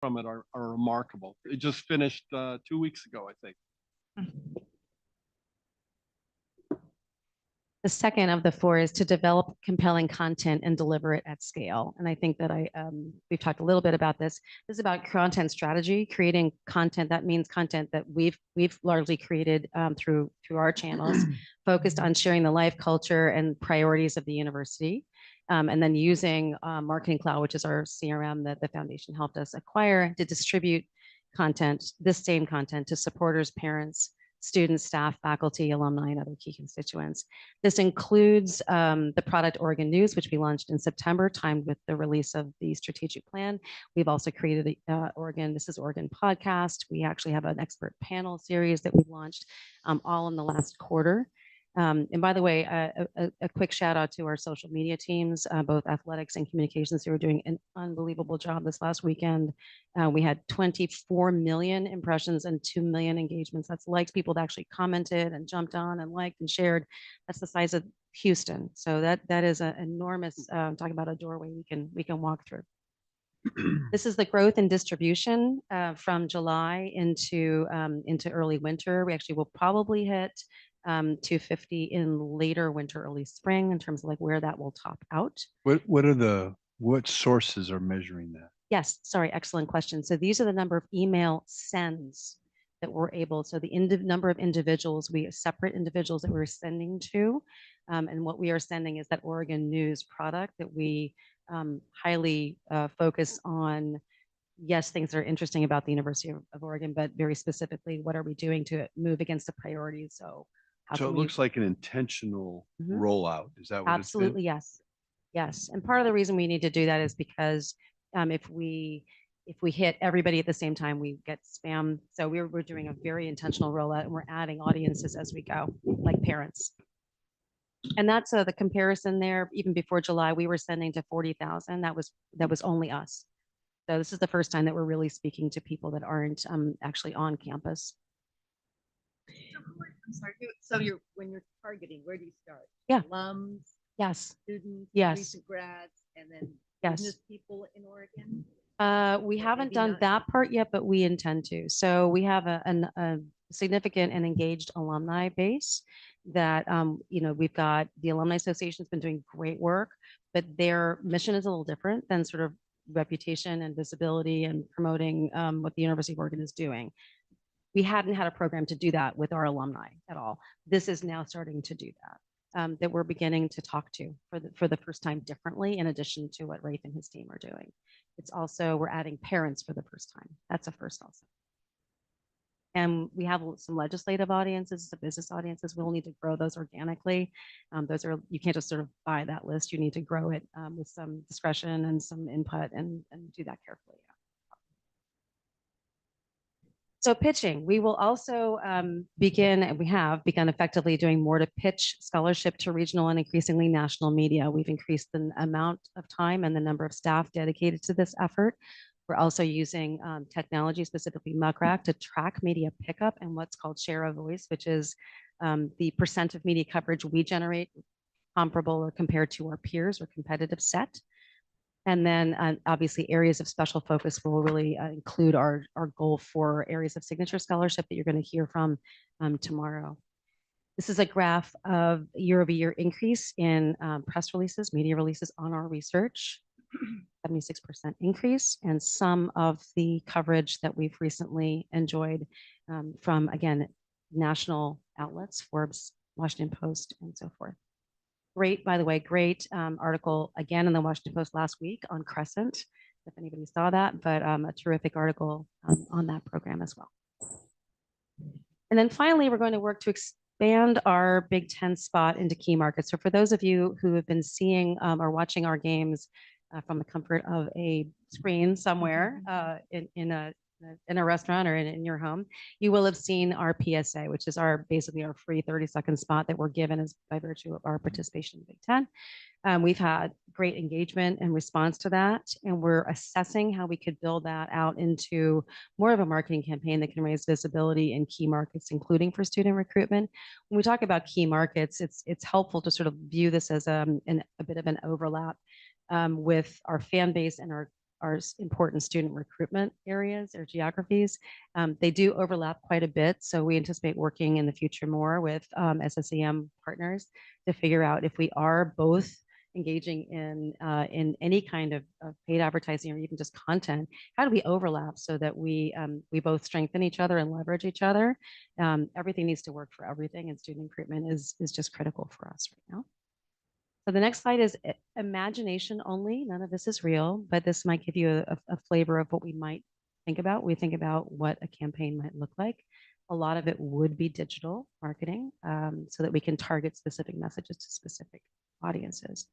from it are remarkable. It just finished 2 weeks ago, I think. The second of the four is to develop compelling content and deliver it at scale. And I think that we've talked a little bit about this. This is about content strategy, creating content. That means content that we've largely created through our channels, focused on sharing the life, culture, and priorities of the university. And then using Marketing Cloud, which is our CRM that the foundation helped us acquire, to distribute content, this same content, to supporters, parents, students, staff, faculty, alumni, and other key constituents. This includes the product Oregon News, which we launched in September, timed with the release of the strategic plan. We've also created This is Oregon podcast. We actually have an expert panel series that we've launched all in the last quarter. And by the way, a quick shout out to our social media teams, both athletics and communications, who are doing an unbelievable job this last weekend. We had 24 million impressions and 2 million engagements. That's likes, people that actually commented and jumped on and liked and shared. That's the size of Houston. So that is an enormous, talking about a doorway we can walk through. This is the growth and distribution from July into early winter. We actually will probably hit 250 in later winter, early spring, in terms of like where that will top out. What sources are measuring that? Yes, sorry, excellent question. So these are the number of email sends that we're able. So the number of individuals, separate individuals that we're sending to, and what we are sending is that Oregon News product that we highly focus on. Yes, things that are interesting about the University of Oregon, but very specifically, what are we doing to move against the priorities? So it looks like an intentional rollout. Is that what absolutely? Yes. Yes. And part of the reason we need to do that is because if we hit everybody at the same time, we get spam. So we're doing a very intentional rollout, and we're adding audiences as we go, like parents. And that's the comparison there. Even before July, we were sending to 40,000. That was only us. So this is the first time that we're really speaking to people that aren't actually on campus. I'm sorry. So when you're targeting, where do you start? Yeah. Alums. Yes. Students. Yes. Recent grads, and then yes. people in Oregon. We haven't done that part yet, but we intend to. So we have a significant and engaged alumni base that we've got. The Alumni Association has been doing great work, but their mission is a little different than sort of reputation and visibility and promoting what the University of Oregon is doing. We hadn't had a program to do that with our alumni at all. This is now starting to do that, that we're beginning to talk to for the first time differently, in addition to what Rafe and his team are doing. It's also, we're adding parents for the first time. That's a first also. And we have some legislative audiences, some business audiences. We'll need to grow those organically. You can't just sort of buy that list. You need to grow it with some discretion and some input and do that carefully. So pitching, we will also we have begun effectively doing more to pitch scholarship to regional and increasingly national media. We've increased the amount of time and the number of staff dedicated to this effort. We're also using technology, specifically Muckrack, to track media pickup and what's called share of voice, which is the percent of media coverage we generate comparable or compared to our peers or competitive set. And then obviously areas of special focus will really include our goal for areas of signature scholarship that you're going to hear from tomorrow. This is a graph of year-over-year increase in press releases, media releases on our research, 76% increase, and some of the coverage that we've recently enjoyed from, again, national outlets, Forbes, Washington Post, and so forth. Great, by the way, great article again in the Washington Post last week on Crescent, if anybody saw that, but a terrific article on that program as well. And then finally, we're going to work to expand our Big Ten spot into key markets. So for those of you who have been seeing or watching our games from the comfort of a screen somewhere in a restaurant or in your home, you will have seen our PSA, which is basically our free 30-second spot that we're given as by virtue of our participation in Big Ten. We've had great engagement and response to that, and we're assessing how we could build that out into more of a marketing campaign that can raise visibility in key markets, including for student recruitment. When we talk about key markets, it's helpful to sort of view this as a bit of an overlap with our fan base and our our important student recruitment areas or geographies. They do overlap quite a bit. So we anticipate working in the future more with SSEM partners to figure out if we are both engaging in any kind of paid advertising or even just content, how do we overlap so that we both strengthen each other and leverage each other? Everything needs to work for everything, and student recruitment is just critical for us right now. So the next slide is imagination only. None of this is real, but this might give you a flavor of what we might think about. We think about what a campaign might look like. A lot of it would be digital marketing, so that we can target specific messages to specific audiences.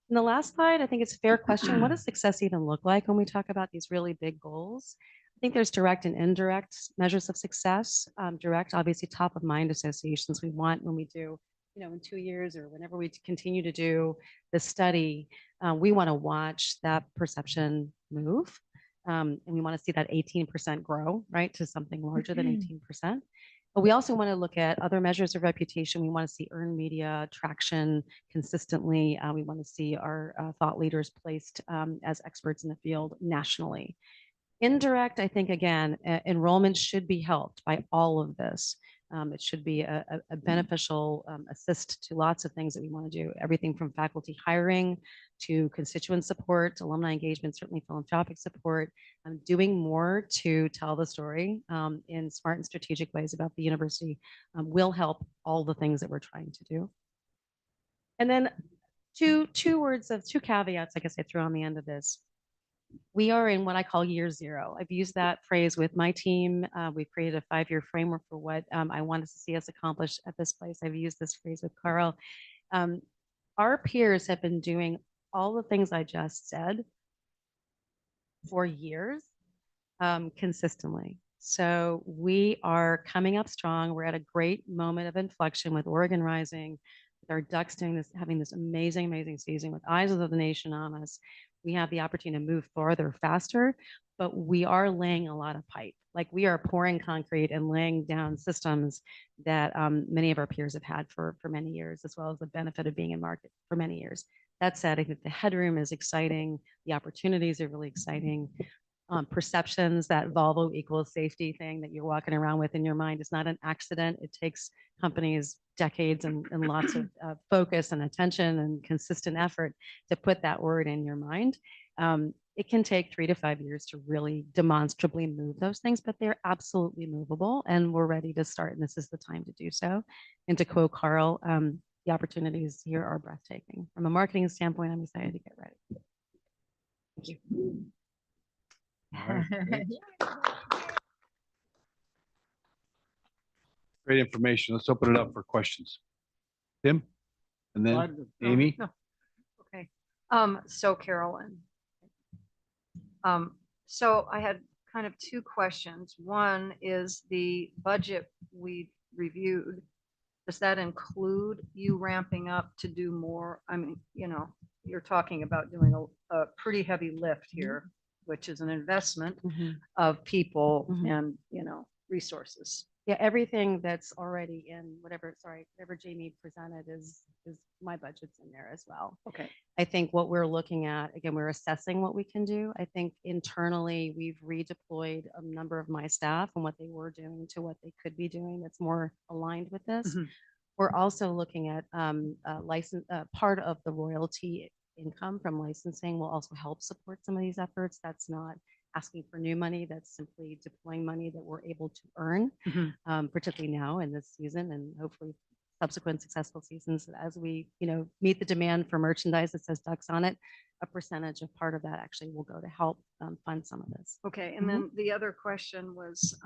And the last slide, I think it's a fair question. What does success even look like when we talk about these really big goals? I think there's direct and indirect measures of success. Direct, obviously, top of mind associations we want when we do, in 2 years or whenever we continue to do the study, we want to watch that perception move. And we want to see that 18% grow, right, to something larger than 18%. But we also want to look at other measures of reputation. We want to see earned media traction consistently. We want to see our thought leaders placed as experts in the field nationally. Indirect, I think, again, enrollment should be helped by all of this. It should be a beneficial assist to lots of things that we want to do, everything from faculty hiring to constituent support, alumni engagement, certainly philanthropic support, doing more to tell the story in smart and strategic ways about the university will help all the things that we're trying to do. And then two caveats, I guess I threw on the end of this. We are in what I call year zero. I've used that phrase with my team. We've created a 5-year framework for what I wanted to see us accomplish at this place. I've used this phrase with Carl. Our peers have been doing all the things I just said for years consistently. So we are coming up strong. We're at a great moment of inflection with Oregon Rising, with our Ducks doing this, having this amazing, amazing season with eyes of the nation on us. We have the opportunity to move farther, faster, but we are laying a lot of pipe. Like we are pouring concrete and laying down systems that many of our peers have had for many years, as well as the benefit of being in market for many years. That said, I think the headroom is exciting. The opportunities are really exciting. Perceptions, that Volvo equals safety thing that you're walking around with in your mind is not an accident. It takes companies decades and lots of focus and attention and consistent effort to put that word in your mind. It can take 3 to 5 years to really demonstrably move those things, but they're absolutely movable and we're ready to start. And this is the time to do so. And to quote Carl, the opportunities here are breathtaking. From a marketing standpoint, I'm excited to get ready. Thank you. Great information. Let's open it up for questions. Tim? And then Amy? No. Okay. So Carolyn. So I had kind of 2 questions. One is the budget we reviewed. Does that include you ramping up to do more? I mean, you're talking about doing a pretty heavy lift here, which is an investment of people and, resources. Yeah, everything that's already in whatever Jamie presented is my budget's in there as well. Okay. I think what we're looking at, again, we're assessing what we can do. I think internally we've redeployed a number of my staff and what they were doing to what they could be doing that's more aligned with this. We're also looking at part of the royalty income from licensing will also help support some of these efforts. That's not asking for new money. That's simply deploying money that we're able to earn, particularly now in this season and hopefully subsequent successful seasons as we, meet the demand for merchandise that says Ducks on it. A percentage of part of that actually will go to help fund some of this. Okay. And then the other question was,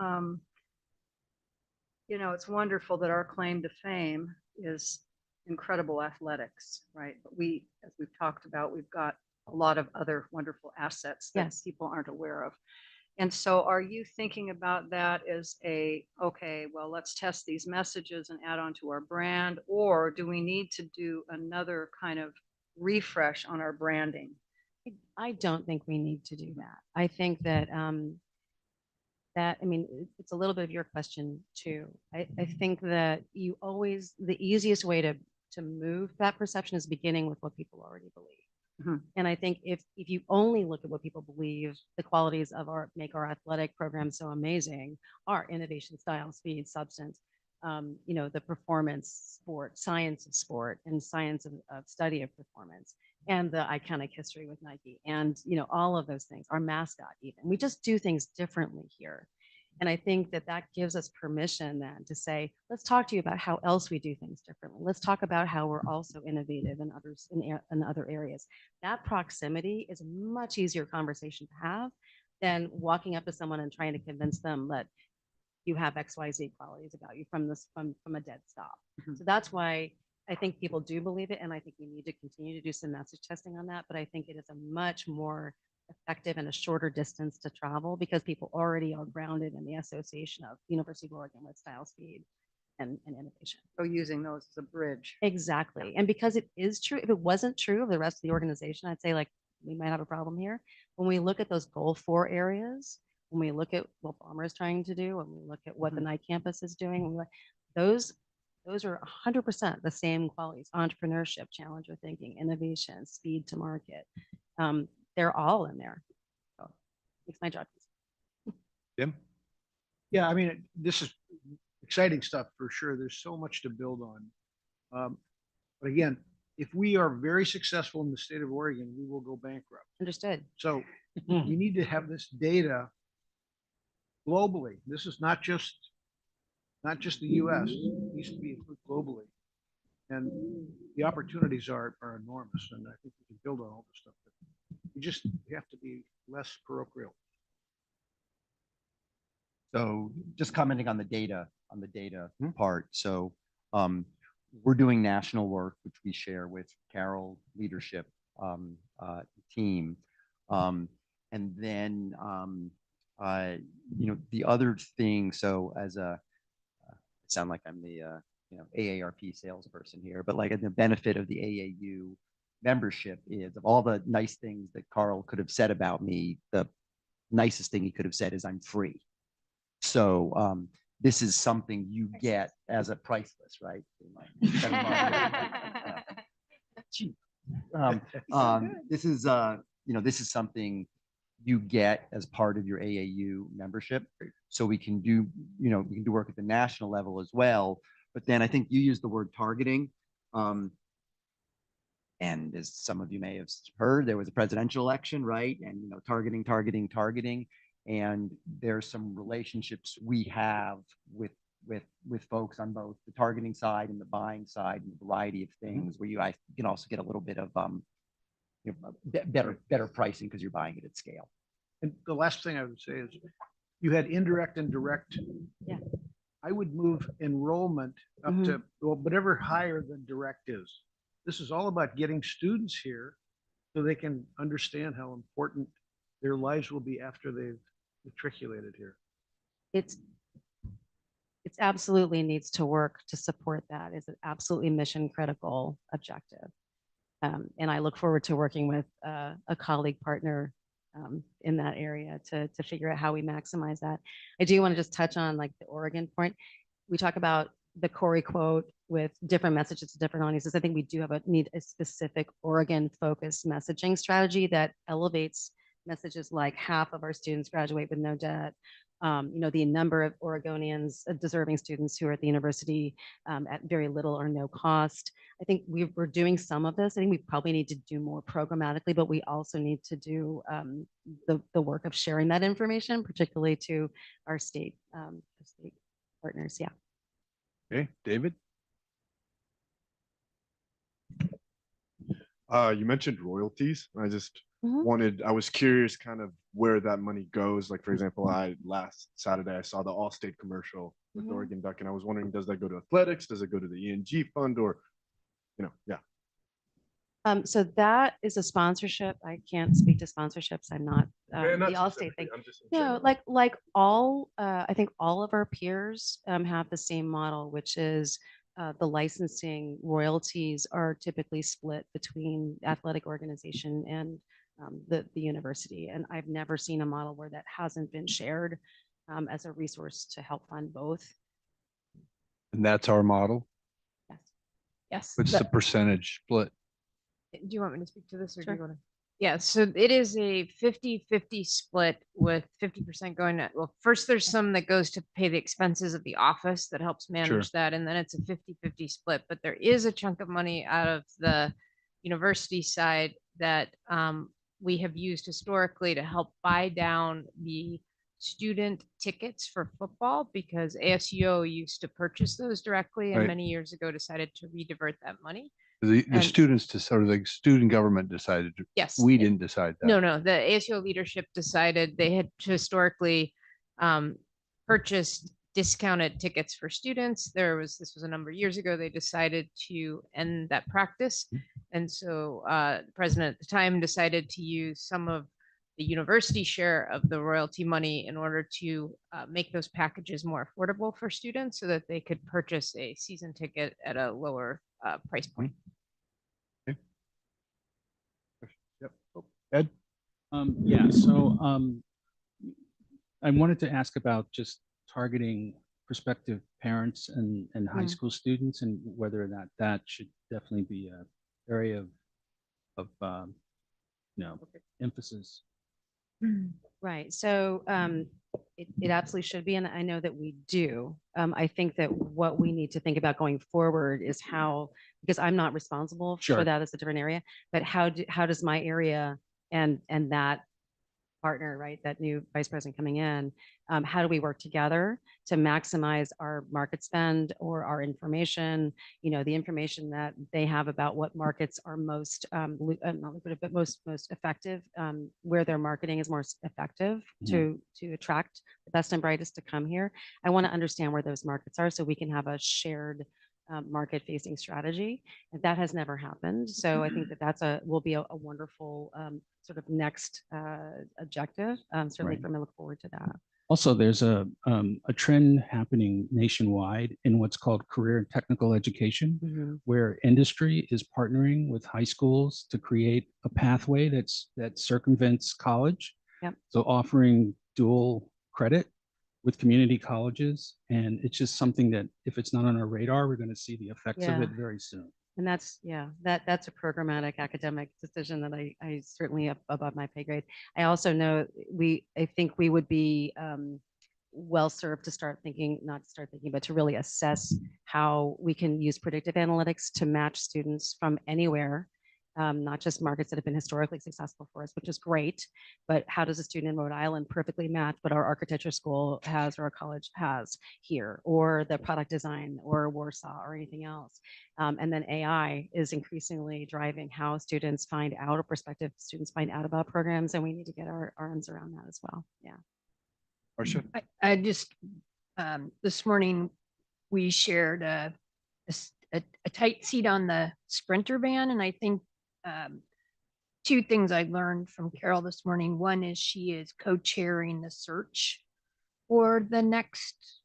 it's wonderful that our claim to fame is incredible athletics, right? But as we've talked about, we've got a lot of other wonderful assets that people aren't aware of. And so are you thinking about that as okay, well, let's test these messages and add on to our brand, or do we need to do another kind of refresh on our branding? I don't think we need to do that. I think that, it's a little bit of your question too. I think that the easiest way to move that perception is beginning with what people already believe. Mhm. And I think if you only look at what people believe the qualities of our make our athletic program so amazing are innovation, style, speed, substance, the performance sport, science of sport, and science of study of performance, and the iconic history with Nike, and all of those things. Our mascot, even we just do things differently here. And I think that that gives us permission then to say, let's talk to you about how else we do things differently. Let's talk about how we're also innovative in others in other areas. That proximity is a much easier conversation to have than walking up to someone and trying to convince them that you have XYZ qualities about you from a dead stop. Mhm. So that's why I think people do believe it, and I think we need to continue to do some message testing on that. But I think it is a much more effective and a shorter distance to travel because people already are grounded in the association of University of Oregon with style, speed, and innovation. So using those as a bridge. Exactly. And because it is true, if it wasn't true of the rest of the organization, I'd say like we might have a problem here. When we look at those goal 4 areas, when we look at what Bomber is trying to do, when we look at what the Night campus is doing, those are 100% the same qualities: entrepreneurship, challenger thinking, innovation, speed to market. They're all in there. So makes my job easy. Tim? Yeah, I mean, this is exciting stuff for sure. There's so much to build on. But again, if we are very successful in the state of Oregon, we will go bankrupt. Understood. So we need to have this data globally. This is not just the US, it needs to be globally. And the opportunities are enormous. And I think we can build on all this stuff. But we have to be less parochial. So just commenting on the data part. So we're doing national work, which we share with Carol leadership team. And then, the other thing, so as a, sound like I'm the, AARP salesperson here, but like the benefit of the AAU membership is of all the nice things that Carl could have said about me, the nicest thing he could have said is I'm free. So this is something you get as a priceless, right? Cheap. This is this is something you get as part of your AAU membership. So we can do work at the national level as well. But then I think you used the word targeting. And as some of you may have heard, there was a presidential election, right? And targeting. And there's some relationships we have with folks on both the targeting side and the buying side, and a variety of things where you can also get a little bit of better pricing because you're buying it at scale. And the last thing I would say is you had indirect and direct. Yeah. I would move enrollment up to whatever higher than direct is. This is all about getting students here so they can understand how important their lives will be after they've matriculated here. It's absolutely needs to work to support that. It's an absolutely mission critical objective. And I look forward to working with a colleague partner in that area to figure out how we maximize that. I do want to just touch on like the Oregon point. We talk about the Corey quote with different messages to different audiences. I think we do need a specific Oregon focused messaging strategy that elevates messages like half of our students graduate with no debt. The number of Oregonians, deserving students who are at the university at very little or no cost. I think we're doing some of this. I think we probably need to do more programmatically, but we also need to do the work of sharing that information, particularly to our state partners. Yeah. Okay, David? You mentioned royalties. I was curious kind of where that money goes. Like, for example, last Saturday, I saw the Allstate commercial with Oregon Duck, and I was wondering, does that go to athletics? Does it go to the ENG fund, or, yeah. So that is a sponsorship. I can't speak to sponsorships. I'm not Yeah, not the Allstate specifically, thing. I'm just in No, general. like all, I think all of our peers have the same model, which is the licensing royalties are typically split between athletic organization and the university. And I've never seen a model where that hasn't been shared as a resource to help fund both. And that's our model. Yes. Yes. What's the percentage split? Do you want me to speak to this or do you Sure. want to? Yeah, so it is a 50-50 split with 50% going to, well, first there's some that goes to pay the expenses of the office that helps manage that. And then it's a 50-50 split, but there is a chunk of money out of the university side that we have used historically to help buy down the student tickets for football because ASUO used to purchase those directly and Right. many years ago decided to redivert that money. The And- students, sort of the student government decided, Yes. we didn't decide that. No, the ASUO leadership decided they had historically purchased discounted tickets for students. This was a number of years ago, they decided to end that practice. And so the president at the time decided to use some of the university share of the royalty money in order to make those packages more affordable for students so that they could purchase a season ticket at a lower price point. Yep. Oh, Ed? Yeah, so I wanted to ask about just targeting prospective parents and high school students and whether that should definitely be a area of emphasis. Right. So it absolutely should be, and I know that we do. I think that what we need to think about going forward is how, because I'm not responsible for Sure. that as a different area, but how does my area and that partner, right, that new vice president coming in, how do we work together to maximize our market spend or our information, the information that they have about what markets are most, not lucrative, but most effective, where their marketing is more effective to attract the best and brightest to come here. I want to understand where those markets are so we can have a shared market facing strategy. And that has never happened. So I think that will be a wonderful sort of next objective. Certainly Right. for me, look forward to that. Also, there's a trend happening nationwide in what's called career and technical education, where industry is partnering with high schools to create a pathway that circumvents college. Yep. So offering dual credit with community colleges, and it's just something that if it's not on our radar, we're going to see the effects of Yeah. it very soon. And that's a programmatic academic decision that I certainly above my pay grade. I also know I think we would be well served to but to really assess how we can use predictive analytics to match students from anywhere, not just markets that have been historically successful for us, which is great, but how does a student in Rhode Island perfectly match what our architecture school has or our college has here, or the product design or Warsaw or anything else. And then AI is increasingly driving how students find out, or prospective students find out about programs, and we need to get our arms around that as well. Yeah. Marcia? I just, this morning, we shared a tight seat on the Sprinter van, and I think two things I learned from Carol this morning. One is she is co-chairing the search for the next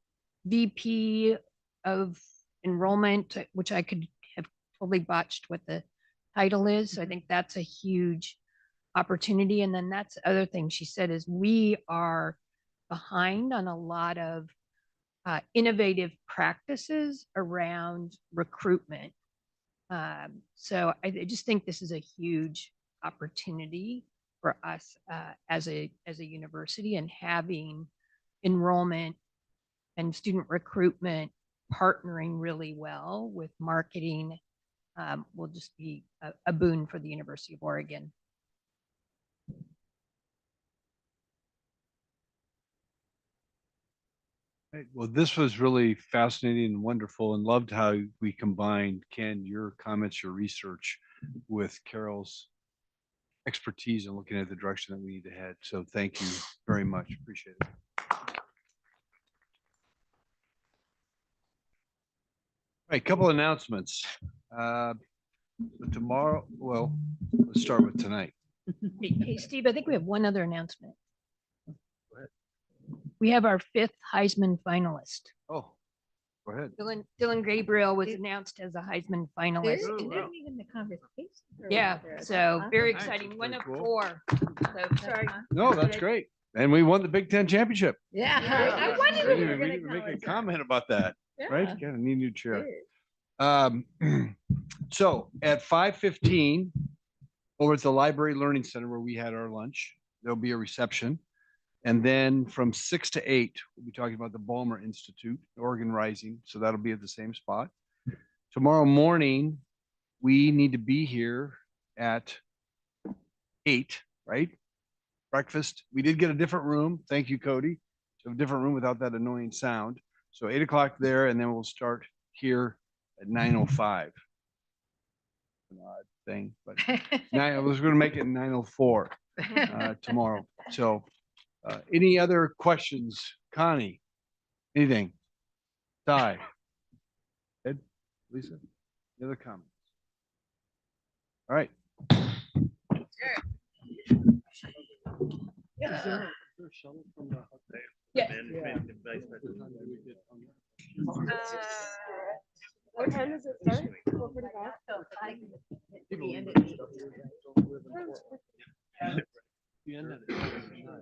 VP of enrollment, which I could have totally botched what the title is. So I think that's a huge opportunity. And then that's the other thing she said is we are behind on a lot of innovative practices around recruitment. So I just think this is a huge opportunity for us as a university, and having enrollment and student recruitment partnering really well with marketing will just be a boon for the University of Oregon. Right. Well, this was really fascinating and wonderful, and loved how we combined, Ken, your comments, your research with Carol's expertise in looking at the direction that we need to head. So thank you very much. Appreciate it. All right, couple announcements. Tomorrow, well, let's start with tonight. Hey, Steve, I think we have one other announcement. We have our 5th Heisman finalist. Oh, go ahead. Dylan Gabriel was announced as a Heisman finalist. It isn't even the conversation. Yeah, so very exciting. One of Very cool. 4. So sorry. No, that's great. And we won the Big Ten championship. Yeah. I wondered We if you didn't were even gonna make a acknowledge that. comment about that, right? Yeah. Got a new chair. Good. So at 5:15, over at the Library Learning Center where we had our lunch. There'll be a reception. And then from 6 to 8, we'll be talking about the Ballmer Institute, Oregon Rising. So that'll be at the same spot. Tomorrow morning, we need to be here at 8, right? Breakfast. We did get a different room. Thank you, Cody. So a different room without that annoying sound. So 8 o'clock there, and then we'll start here at 9:05. An odd thing, but I was going to make it 9:04 tomorrow. So any other questions? Connie, anything? Di? Ed? Lisa? Any other comments? All right. What time does it start? 4:45? You ended it.